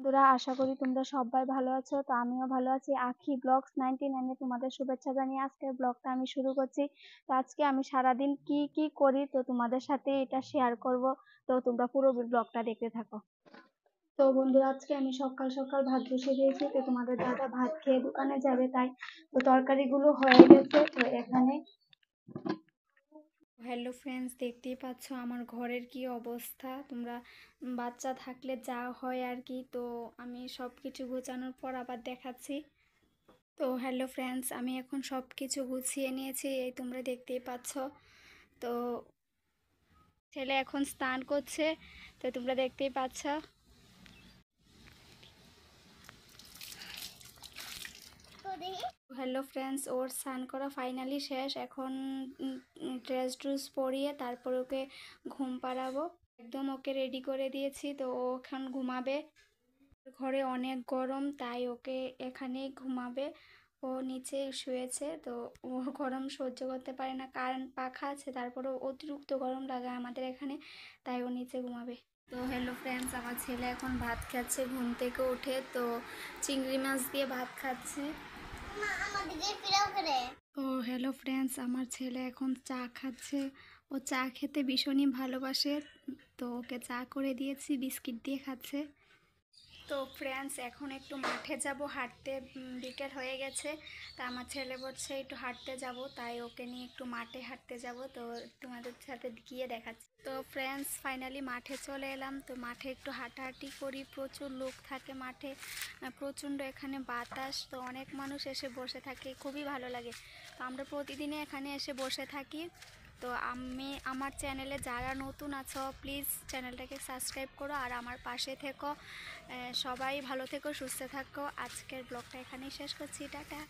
বন্ধুরা, আশা করি তোমরা সবাই ভালো আছো। তো আমিও ভালো আছি। আখি ব্লগস 99 এ তোমাদের শুভেচ্ছা জানিয়ে আজকের ব্লগটা আমি শুরু করছি। তো আজকে আমি সারাদিন কি কি করি তো তোমাদের সাথে এটা শেয়ার করব। তো তোমরা পুরো ব্লগটা দেখতে থাকো। তো বন্ধুরা, আজকে আমি সকাল সকাল ভাত বসিয়ে দিয়েছি। তো তোমাদের দাদা ভাত খেয়ে দোকানে যাবে, তাই তো তরকারিগুলো হয়ে গেছে। তো এখানে হ্যালো ফ্রেন্ডস, দেখতেই পাচ্ছ আমার ঘরের কি অবস্থা। তোমরা বাচ্চা থাকলে যা হয় আর কি। তো আমি সব কিছু গোছানোর পর আবার দেখাচ্ছি। তো হ্যালো ফ্রেন্ডস, আমি এখন সব কিছু গুছিয়ে নিয়েছি, এই তোমরা দেখতেই পাচ্ছ। তো ছেলে এখন স্নান করছে, তো তোমরা দেখতেই পাচ্ছ। হ্যালো ফ্রেন্ডস, ওর স্নান করা ফাইনালি শেষ। এখন ড্রেস ট্রেস পরিয়ে তারপর ওকে ঘুম পাড়াবো। একদম ওকে রেডি করে দিয়েছি, তো ও এখন ঘুমাবে। ঘরে অনেক গরম, তাই ওকে এখানেই ঘুমাবে। ও নিচে শুয়েছে, তো ও গরম সহ্য করতে পারে না। কারেন্ট পাখা আছে, তারপরেও অতিরিক্ত গরম লাগে আমাদের এখানে, তাই ও নিচে ঘুমাবে। তো হ্যালো ফ্রেন্ডস, আমার ছেলে এখন ভাত খাচ্ছে ঘুম থেকে উঠে। তো চিংড়ি মাছ দিয়ে ভাত খাচ্ছে। তো হ্যালো ফ্রেন্ডস, আমার ছেলে এখন চা খাচ্ছে। ও চা খেতে ভীষণই ভালোবাসে, তো ওকে চা করে দিয়েছি, বিস্কিট দিয়ে খাচ্ছে। তো ফ্রেন্ডস, এখন একটু মাঠে যাব হাঁটতে। বিকেল হয়ে গেছে, তা আমার ছেলে বলছে একটু হাঁটতে যাব, তাই ওকে নিয়ে একটু মাঠে হাঁটতে যাব। তো তোমাদের সাথে গিয়ে দেখাচ্ছি। তো ফ্রেন্ডস, ফাইনালি মাঠে চলে এলাম। তো মাঠে একটু হাঁটাহাঁটি করি, প্রচুর লোক থাকে মাঠে, প্রচণ্ড এখানে বাতাস। তো অনেক মানুষ এসে বসে থাকে, খুবই ভালো লাগে। তো আমরা প্রতিদিনই এখানে এসে বসে থাকি। তো আমি আমার চ্যানেলে যারা নতুন আছো প্লিজ চ্যানেলটাকে সাবস্ক্রাইব করো আর আমার পাশে থেকো। সবাই ভালো থেকো, সুস্থ থাকো। আজকের ব্লগটা এখানেই শেষ করছি, টাটা।